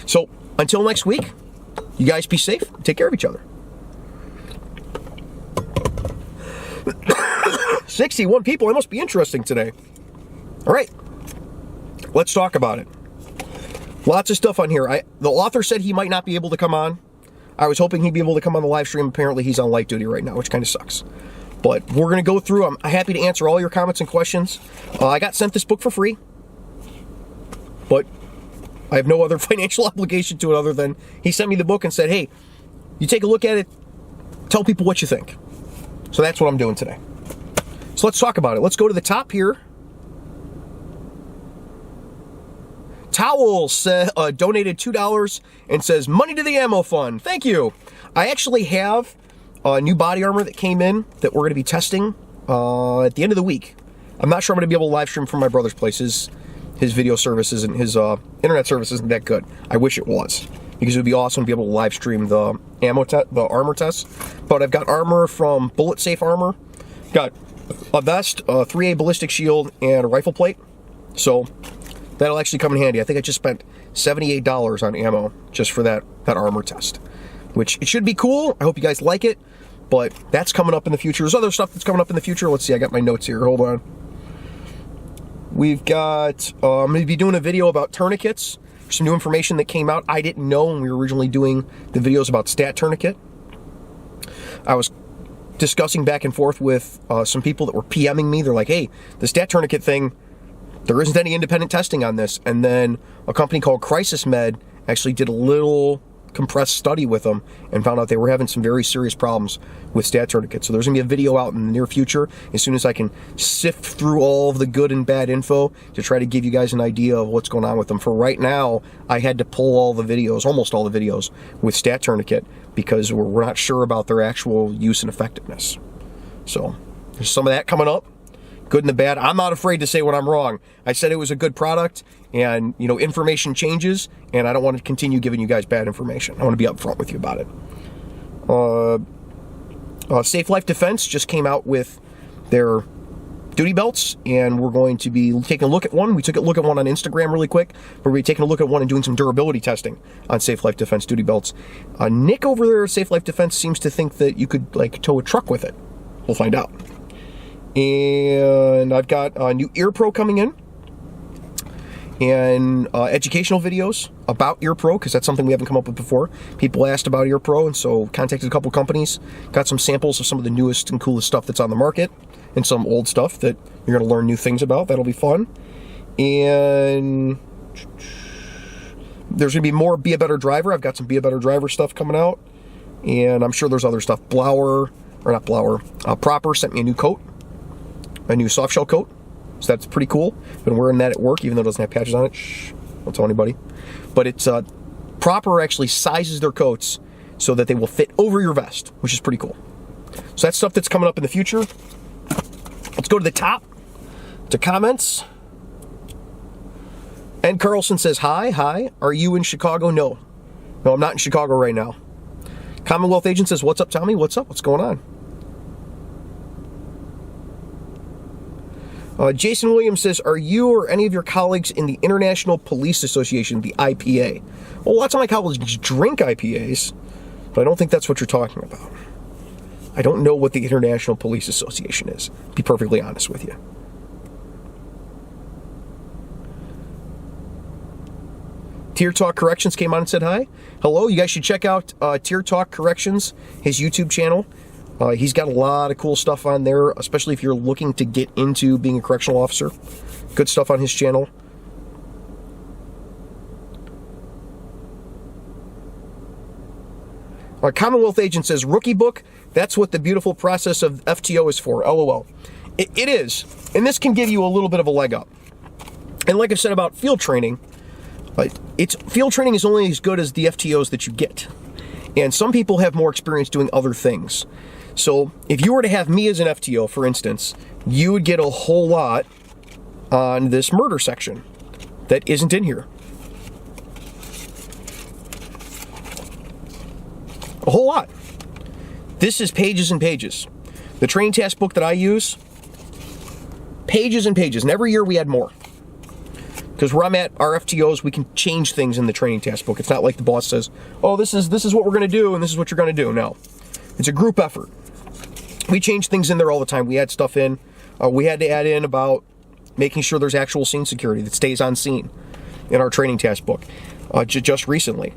So until next week, you guys be safe. Take care of each other. 61 people. It must be interesting today. All right. Let's talk about it. Lots of stuff on here. The author said he might not be able to come on. I was hoping he'd be able to come on the live stream. Apparently, he's on light duty right now, which kind of sucks. But we're going to go through. I'm happy to answer all your comments and questions. I got sent this book for free. But I have no other financial obligation to it other than he sent me the book and said, hey, you take a look at it. Tell people what you think. So that's what I'm doing today. So let's talk about it. Let's go to the top here. Towel donated $2 and says, money to the ammo fund. Thank you. I actually have a new body armor that came in that we're going to be testing at the end of the week. I'm not sure I'm going to be able to live stream from my brother's place. His video services and his internet service isn't that good. I wish it was, because it would be awesome to be able to live stream the armor tests. But I've got armor from Bullet Safe Armor. Got a vest, a 3A ballistic shield, and a rifle plate. So that'll actually come in handy. I think I just spent $78 on ammo just for that armor test, which it should be cool. I hope you guys like it, but that's coming up in the future. There's other stuff that's coming up in the future. Let's see, I got my notes here. Hold on. We've got, I'm going to be doing a video about tourniquets. Some new information that came out I didn't know when we were originally doing the videos about Stat Tourniquet. I was discussing back and forth with some people that were PMing me. They're like, hey, the Stat Tourniquet thing, there isn't any independent testing on this. And then a company called Crisis Med actually did a little compressed study with them and found out they were having some very serious problems with Stat Tourniquets. So there's going to be a video out in the near future as soon as I can sift through all of the good and bad info to try to give you guys an idea of what's going on with them. For right now, I had to pull all the videos, almost all the videos, with Stat Tourniquet because we're not sure about their actual use and effectiveness. So there's some of that coming up. Good and the bad. I'm not afraid to say when I'm wrong. I said it was a good product, and information changes, and I don't want to continue giving you guys bad information. I want to be upfront with you about it. Safe Life Defense just came out with their duty belts, and we're going to be taking a look at one. We took a look at one on Instagram really quick, but we're taking a look at one and doing some durability testing on Safe Life Defense duty belts. Nick over there at Safe Life Defense seems to think that you could tow a truck with it. We'll find out. And I've got a new Ear Pro coming in, and educational videos about Ear Pro, because that's something we haven't come up with before. People asked about Ear Pro, and so contacted a couple companies, got some samples of some of the newest and coolest stuff that's on the market, and some old stuff that you're going to learn new things about. That'll be fun. And there's going to be more Be a Better Driver. I've got some Be a Better Driver stuff coming out, and I'm sure there's other stuff. Proper sent me a new coat. A new soft shell coat, so that's pretty cool. Been wearing that at work, even though it doesn't have patches on it. Shh, don't tell anybody. But it's Proper actually sizes their coats so that they will fit over your vest, which is pretty cool. So that's stuff that's coming up in the future. Let's go to the top, to comments. And Carlson says, hi, are you in Chicago? No, I'm not in Chicago right now. Commonwealth Agent says, what's up, Tommy? What's up? What's going on? Jason Williams says, are you or any of your colleagues in the International Police Association, the IPA? Well, lots of my colleagues drink IPAs, but I don't think that's what you're talking about. I don't know what the International Police Association is, to be perfectly honest with you. Tier Talk Corrections came on and said hi. Hello, you guys should check out Tier Talk Corrections, his YouTube channel. He's got a lot of cool stuff on there, especially if you're looking to get into being a correctional officer. Good stuff on his channel. Our Commonwealth Agent says, rookie book, that's what the beautiful process of FTO is for. LOL. It is. And this can give you a little bit of a leg up. And like I said about field training, field training is only as good as the FTOs that you get. And some people have more experience doing other things. So if you were to have me as an FTO, for instance, you would get a whole lot on this murder section that isn't in here. A whole lot. This is pages and pages. The training task book that I use, pages and pages. And every year we add more. Because where I'm at, our FTOs, we can change things in the training task book. It's not like the boss says, oh, this is what we're going to do, and this is what you're going to do. No. It's a group effort. We change things in there all the time. We add stuff in. We had to add in about making sure there's actual scene security that stays on scene in our training task book just recently.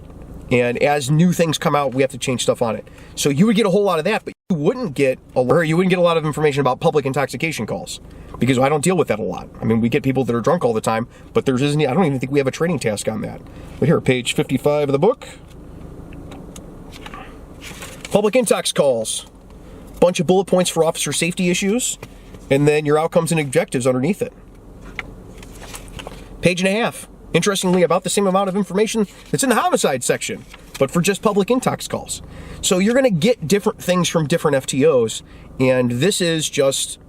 And as new things come out, we have to change stuff on it. So you would get a whole lot of that, but you wouldn't get a lot of information about public intoxication calls, because I don't deal with that a lot. I mean, we get people that are drunk all the time, but I don't even think we have a training task on that. But here, page 55 of the book. Public intox calls. Bunch of bullet points for officer safety issues, and then your outcomes and objectives underneath it. Page and a half. Interestingly, about the same amount of information that's in the homicide section, but for just public intox calls. So you're going to get different things from different FTOs, and this is just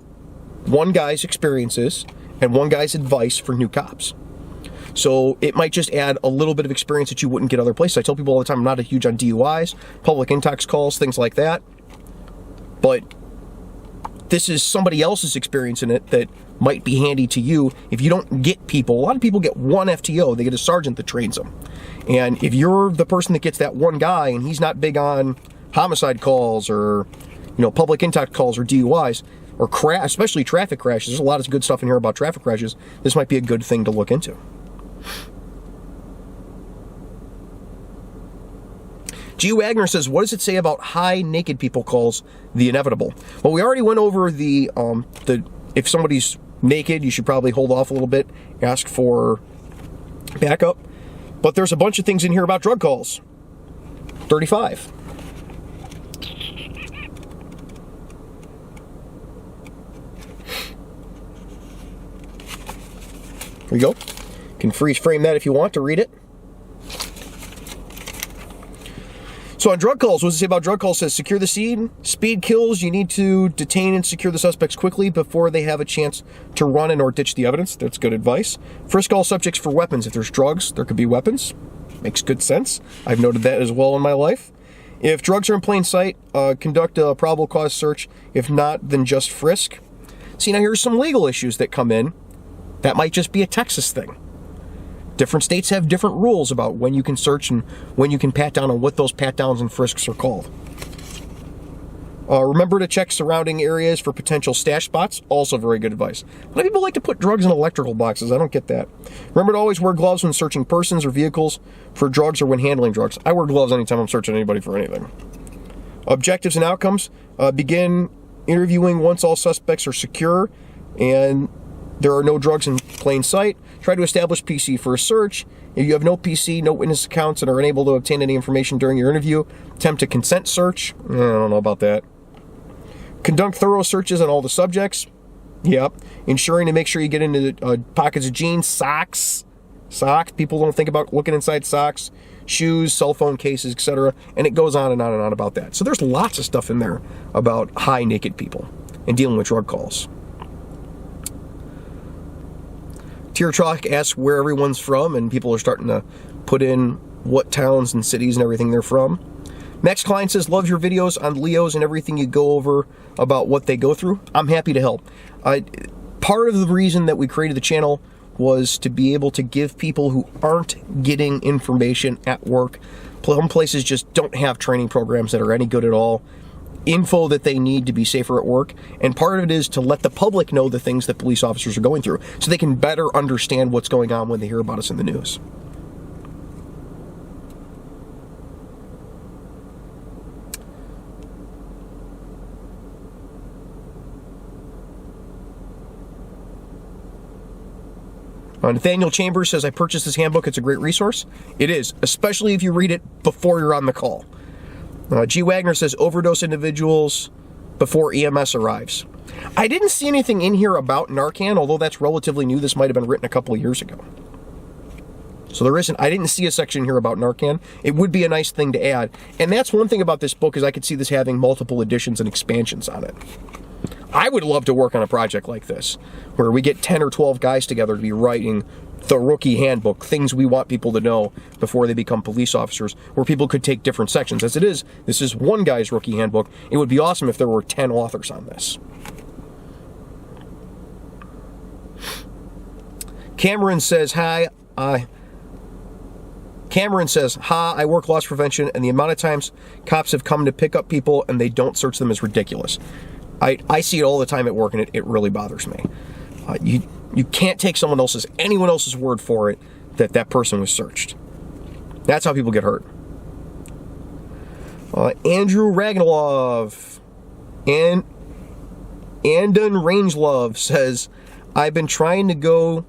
one guy's experiences and one guy's advice for new cops. So it might just add a little bit of experience that you wouldn't get other places. I tell people all the time I'm not a huge on DUIs, public intox calls, things like that. But this is somebody else's experience in it that might be handy to you if you don't get people. A lot of people get one FTO. They get a sergeant that trains them. And if you're the person that gets that one guy and he's not big on homicide calls or, public intox calls or DUIs or especially traffic crashes, there's a lot of good stuff in here about traffic crashes. This might be a good thing to look into. G. Wagner says, what does it say about high naked people calls the inevitable? Well, we already went over the if somebody's naked, you should probably hold off a little bit, ask for backup. But there's a bunch of things in here about drug calls. 35. Here we go. You can freeze frame that if you want to read it. So on drug calls, what does it say about drug calls? It says, secure the scene. Speed kills. You need to detain and secure the suspects quickly before they have a chance to run and or ditch the evidence. That's good advice. Frisk all subjects for weapons. If there's drugs, there could be weapons. Makes good sense. I've noted that as well in my life. If drugs are in plain sight, conduct a probable cause search. If not, then just frisk. See, now here's some legal issues that come in. That might just be a Texas thing. Different states have different rules about when you can search and when you can pat down and what those pat downs and frisks are called. Remember to check surrounding areas for potential stash spots. Also very good advice. A lot of people like to put drugs in electrical boxes. I don't get that. Remember to always wear gloves when searching persons or vehicles for drugs or when handling drugs. I wear gloves anytime I'm searching anybody for anything. Objectives and outcomes. Begin interviewing once all suspects are secure and there are no drugs in plain sight. Try to establish PC for a search. If you have no PC, no witness accounts, and are unable to obtain any information during your interview, attempt a consent search. I don't know about that. Conduct thorough searches on all the subjects. Yep. Ensuring to make sure you get into pockets of jeans, socks. People don't think about looking inside socks, shoes, cell phone cases, etc. And it goes on and on and on about that. So there's lots of stuff in there about high naked people and dealing with drug calls. Tier Chalk asks where everyone's from, and people are starting to put in what towns and cities and everything they're from. Max Klein says, love your videos on Leos and everything you go over about what they go through. I'm happy to help. Part of the reason that we created the channel was to be able to give people who aren't getting information at work, some places just don't have training programs that are any good at all, info that they need to be safer at work, and part of it is to let the public know the things that police officers are going through so they can better understand what's going on when they hear about us in the news. Nathaniel Chambers says, I purchased this handbook. It's a great resource. It is, especially if you read it before you're on the call. G. Wagner says, overdose individuals before EMS arrives. I didn't see anything in here about Narcan, although that's relatively new. This might have been written a couple of years ago. So there isn't, I didn't see a section here about Narcan. It would be a nice thing to add. And that's one thing about this book is I could see this having multiple editions and expansions on it. I would love to work on a project like this, where we get 10 or 12 guys together to be writing the rookie handbook, things we want people to know before they become police officers, where people could take different sections. As it is, this is one guy's rookie handbook. It would be awesome if there were 10 authors on this. Cameron says, hi, I work loss prevention, and the amount of times cops have come to pick up people and they don't search them is ridiculous. I see it all the time at work, and it really bothers me. You can't take anyone else's word for it that person was searched. That's how people get hurt. Andrew Ragnalov and Andon Rangelove says, I've been trying to go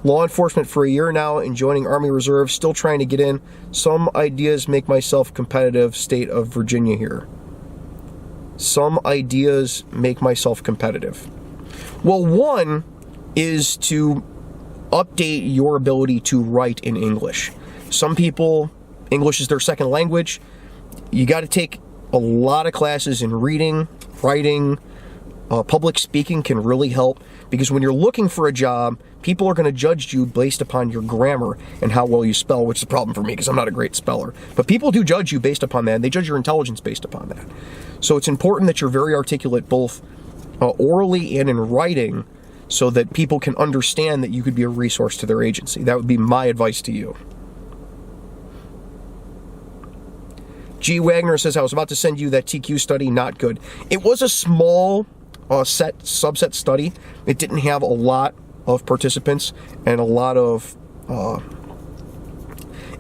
law enforcement for a year now and joining Army Reserve, still trying to get in. Some ideas make myself competitive. State of Virginia here. Some ideas make myself competitive. Well, one is to update your ability to write in English. Some people, English is their second language. You got to take a lot of classes in reading, writing. Public speaking can really help, because when you're looking for a job, people are going to judge you based upon your grammar and how well you spell, which is a problem for me because I'm not a great speller. But people do judge you based upon that, and they judge your intelligence based upon that. So it's important that you're very articulate both orally and in writing, so that people can understand that you could be a resource to their agency. That would be my advice to you. G. Wagner says, I was about to send you that TQ study, not good. It was a small subset study. It didn't have a lot of participants and a lot of...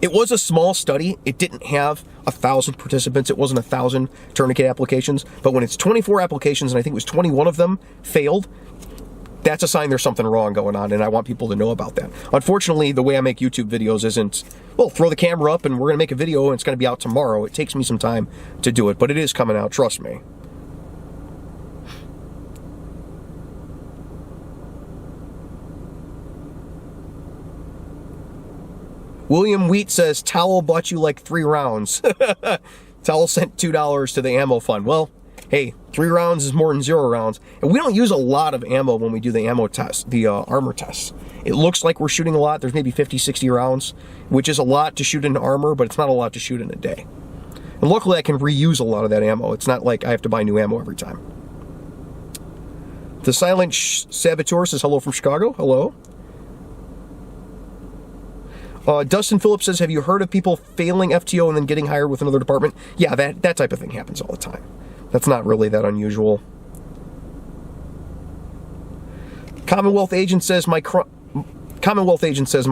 it was a small study. It didn't have 1,000 participants. It wasn't 1,000 tourniquet applications. But when it's 24 applications, and I think it was 21 of them failed, that's a sign there's something wrong going on, and I want people to know about that. Unfortunately, the way I make YouTube videos isn't, well, throw the camera up and we're going to make a video and it's going to be out tomorrow. It takes me some time to do it, but it is coming out, trust me. William Wheat says, Towel bought you like 3 rounds. Towel sent $2 to the ammo fund. Well, hey, 3 rounds is more than 0 rounds. And we don't use a lot of ammo when we do the ammo test, the armor tests. It looks like we're shooting a lot. There's maybe 50, 60 rounds, which is a lot to shoot into armor, but it's not a lot to shoot in a day. And luckily, I can reuse a lot of that ammo. It's not like I have to buy new ammo every time. The Silent Saboteur says, hello from Chicago. Hello. Dustin Phillips says, have you heard of people failing FTO and then getting hired with another department? Yeah, that type of thing happens all the time. That's not really that unusual. Commonwealth agent says, my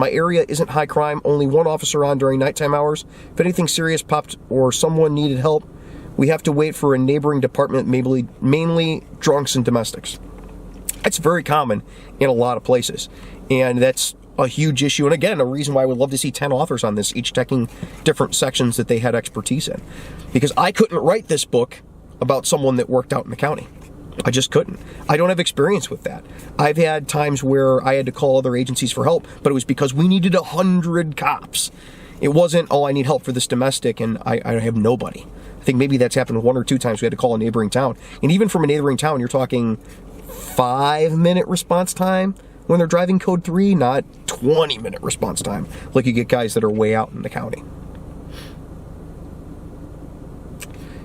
area isn't high crime, only 1 officer on during nighttime hours. If anything serious popped or someone needed help, we have to wait for a neighboring department, mainly drunks and domestics. That's very common in a lot of places, and that's a huge issue, and again, a reason why I would love to see 10 authors on this, each taking different sections that they had expertise in. Because I couldn't write this book about someone that worked out in the county. I just couldn't. I don't have experience with that. I've had times where I had to call other agencies for help, but it was because we needed 100 cops. It wasn't, oh, I need help for this domestic, and I have nobody. I think maybe that's happened 1 or 2 times. We had to call a neighboring town. And even from a neighboring town, you're talking 5-minute response time when they're driving code 3, not 20-minute response time, like you get guys that are way out in the county.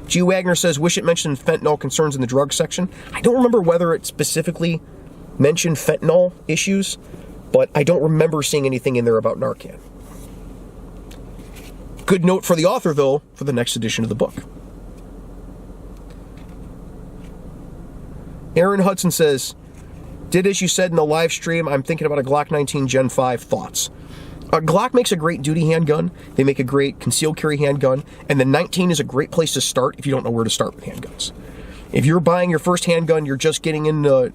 G. Wagner says, wish it mentioned fentanyl concerns in the drug section. I don't remember whether it specifically mentioned fentanyl issues, but I don't remember seeing anything in there about Narcan. Good note for the author, though, for the next edition of the book. Aaron Hudson says, did as you said in the live stream, I'm thinking about a Glock 19 Gen 5. Thoughts? Glock makes a great duty handgun. They make a great concealed carry handgun. And the 19 is a great place to start if you don't know where to start with handguns. If you're buying your first handgun, you're just getting into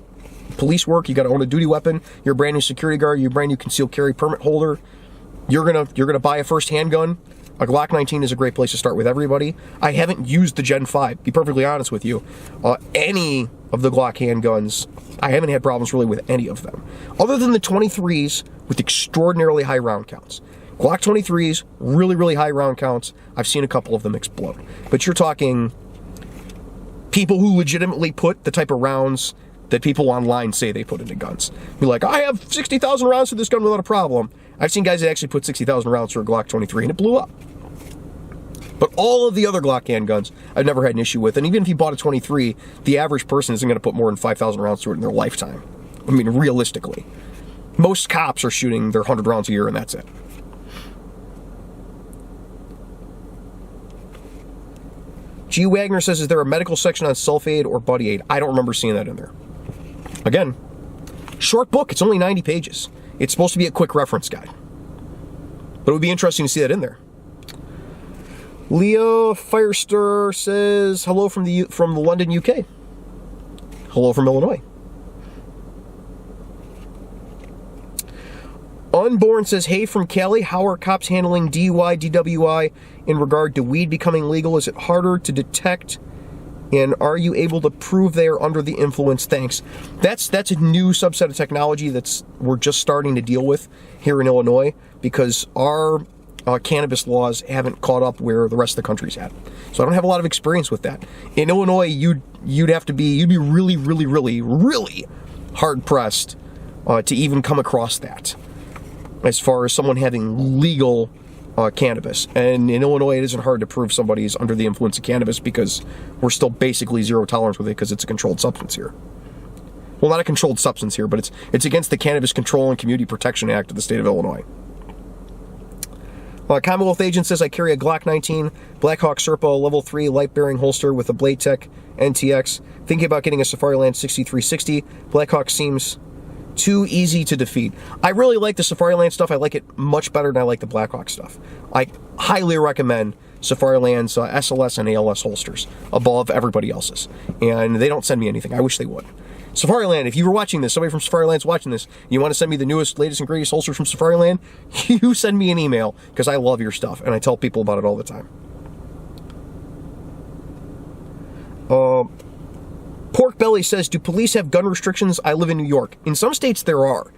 police work, you got to own a duty weapon, you're a brand new security guard, you're a brand new concealed carry permit holder, you're gonna buy a first handgun, a Glock 19 is a great place to start with everybody. I haven't used the Gen 5, be perfectly honest with you. Any of the Glock handguns, I haven't had problems really with any of them. Other than the 23s with extraordinarily high round counts. Glock 23s, really, really high round counts. I've seen a couple of them explode. But you're talking people who legitimately put the type of rounds that people online say they put into guns. Be like, I have 60,000 rounds for this gun without a problem. I've seen guys that actually put 60,000 rounds for a Glock 23 and it blew up. But all of the other Glock handguns, I've never had an issue with. And even if you bought a 23, the average person isn't going to put more than 5,000 rounds through it in their lifetime. I mean, realistically. Most cops are shooting their 100 rounds a year, and that's it. G. Wagner says, is there a medical section on sulfate or buddy aid? I don't remember seeing that in there. Again, short book. It's only 90 pages. It's supposed to be a quick reference guide. But it would be interesting to see that in there. Leo Firester says, hello from London, UK. Hello from Illinois. Unborn says, hey from Cali, how are cops handling DUI, DWI in regard to weed becoming legal? Is it harder to detect? And are you able to prove they are under the influence? Thanks. That's a new subset of technology we're just starting to deal with here in Illinois, because our cannabis laws haven't caught up where the rest of the country's at. So I don't have a lot of experience with that. In Illinois, you'd be really, really, really, really hard pressed to even come across that, as far as someone having legal cannabis. And in Illinois, it isn't hard to prove somebody's under the influence of cannabis, because we're still basically zero tolerance with it, because it's a controlled substance here. Well, not a controlled substance here, but it's against the Cannabis Control and Community Protection Act of the state of Illinois. Commonwealth agent says, I carry a Glock 19 Blackhawk Serpo level 3 light-bearing holster with a Blade Tech NTX. Thinking about getting a Safariland 6360. Blackhawk seems too easy to defeat. I really like the Safariland stuff. I like it much better than I like the Blackhawk stuff. I highly recommend Safariland's SLS and ALS holsters above everybody else's. And they don't send me anything. I wish they would. Safariland, if you were watching this, somebody from Safariland's watching this, you want to send me the newest, latest, and greatest holsters from Safariland, you send me an email, because I love your stuff, and I tell people about it all the time. Pork Belly says, do police have gun restrictions? I live in New York. In some states, there are.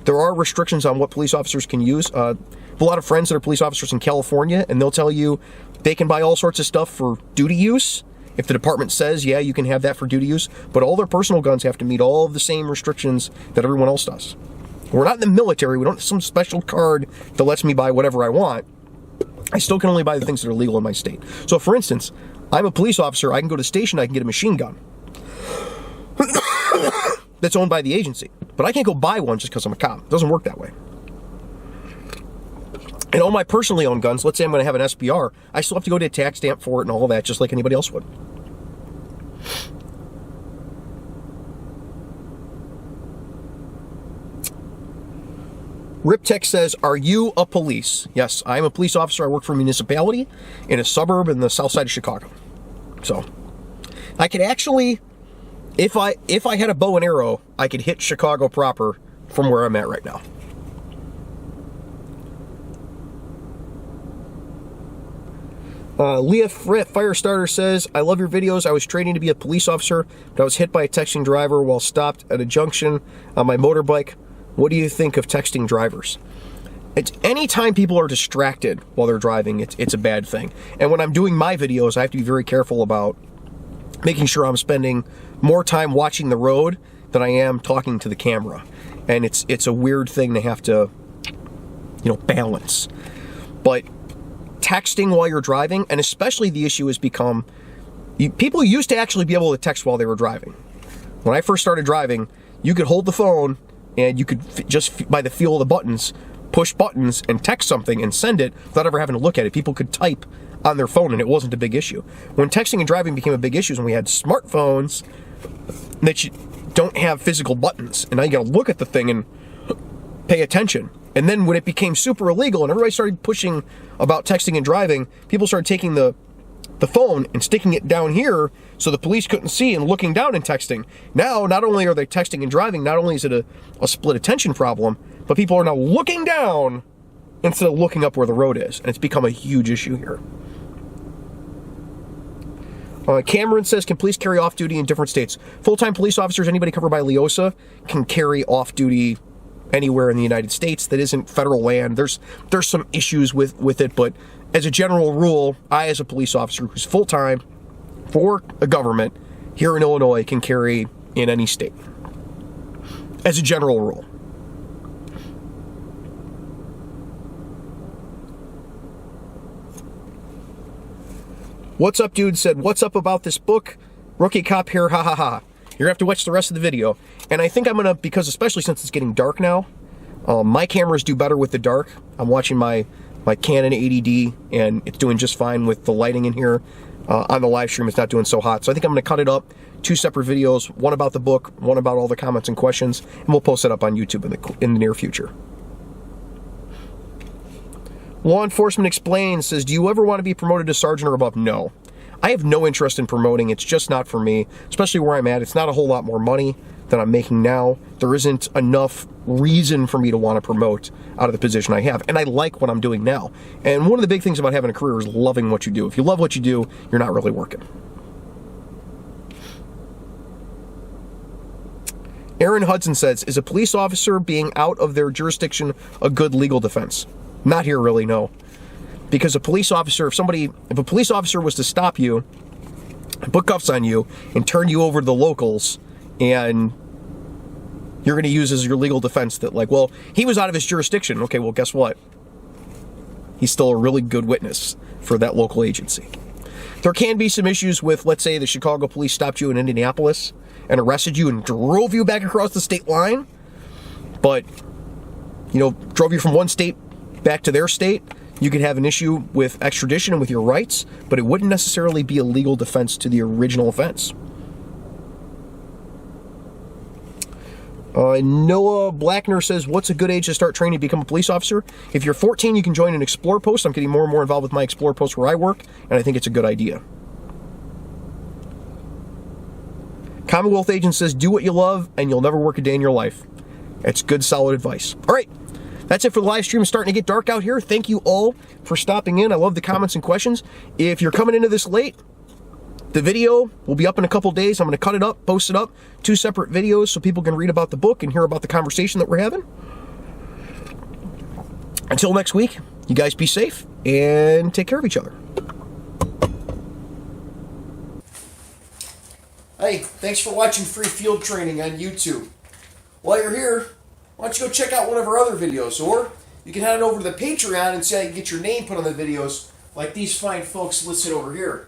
There are restrictions on what police officers can use. I have a lot of friends that are police officers in California, and they'll tell you they can buy all sorts of stuff for duty use. If the department says, yeah, you can have that for duty use, but all their personal guns have to meet all of the same restrictions that everyone else does. We're not in the military. We don't have some special card that lets me buy whatever I want. I still can only buy the things that are legal in my state. So, for instance, I'm a police officer. I can go to the station. I can get a machine gun that's owned by the agency. But I can't go buy one just because I'm a cop. It doesn't work that way. And all my personally owned guns, let's say I'm going to have an SBR, I still have to go to a tax stamp for it and all that, just like anybody else would. Riptech says, are you a police? Yes, I'm a police officer. I work for a municipality in a suburb in the south side of Chicago. So, I could actually, if I had a bow and arrow, I could hit Chicago proper from where I'm at right now. Leah Firestarter says, I love your videos. I was training to be a police officer, but I was hit by a texting driver while stopped at a junction on my motorbike. What do you think of texting drivers? It's anytime people are distracted while they're driving, it's a bad thing. And when I'm doing my videos, I have to be very careful about making sure I'm spending more time watching the road than I am talking to the camera. And it's a weird thing to have to, balance. But texting while you're driving, and especially the issue has become, people used to actually be able to text while they were driving. When I first started driving, you could hold the phone and you could just, by the feel of the buttons, push buttons and text something and send it without ever having to look at it. People could type on their phone and it wasn't a big issue. When texting and driving became a big issue is when we had smartphones that you don't have physical buttons, and now you gotta look at the thing and pay attention. And then when it became super illegal and everybody started pushing about texting and driving, people started taking the phone and sticking it down here so the police couldn't see and looking down and texting. Now, not only are they texting and driving, not only is it a split attention problem, but people are now looking down instead of looking up where the road is. And it's become a huge issue here. Cameron says, can police carry off-duty in different states? Full-time police officers, anybody covered by LEOSA, can carry off-duty anywhere in the United States that isn't federal land. There's some issues with it, but as a general rule, I, as a police officer who's full-time for a government here in Illinois, can carry in any state. As a general rule. What's up, dude? Said, what's up about this book? Rookie cop here, ha ha ha. You're gonna have to watch the rest of the video. And I think I'm gonna, because especially since it's getting dark now, My cameras do better with the dark. I'm watching my Canon 80D, and it's doing just fine with the lighting in here. On the live stream, it's not doing so hot. So I think I'm going to cut it up. 2 separate videos, one about the book, one about all the comments and questions, and we'll post it up on YouTube in the near future. Law Enforcement Explains says, do you ever want to be promoted to sergeant or above? No. I have no interest in promoting. It's just not for me, especially where I'm at. It's not a whole lot more money than I'm making now. There isn't enough reason for me to want to promote out of the position I have. And I like what I'm doing now. And one of the big things about having a career is loving what you do. If you love what you do, you're not really working. Aaron Hudson says, is a police officer being out of their jurisdiction a good legal defense? Not here, really, no. Because a police officer, if a police officer was to stop you, put cuffs on you, and turn you over to the locals, and you're going to use as your legal defense that, like, well, he was out of his jurisdiction. Okay, well, guess what? He's still a really good witness for that local agency. There can be some issues with, let's say, the Chicago police stopped you in Indianapolis and arrested you and drove you back across the state line, but, drove you from one state back to their state. You could have an issue with extradition and with your rights, but it wouldn't necessarily be a legal defense to the original offense. Noah Blackner says, what's a good age to start training to become a police officer? If you're 14, you can join an Explore post. I'm getting more and more involved with my Explore post where I work, and I think it's a good idea. Commonwealth Agent says, do what you love, and you'll never work a day in your life. It's good, solid advice. All right. That's it for the live stream. It's starting to get dark out here. Thank you all for stopping in. I love the comments and questions. If you're coming into this late, the video will be up in a couple days. I'm going to cut it up, post it up, 2 separate videos so people can read about the book and hear about the conversation that we're having. Until next week, you guys be safe and take care of each other. Hey, thanks for watching Free Field Training on YouTube. While you're here, why don't you go check out one of our other videos, or you can head on over to the Patreon and see how you can get your name put on the videos like these fine folks listed over here.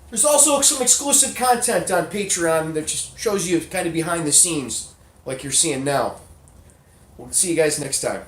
There's also some exclusive content on Patreon that just shows you kind of behind the scenes like you're seeing now. We'll see you guys next time.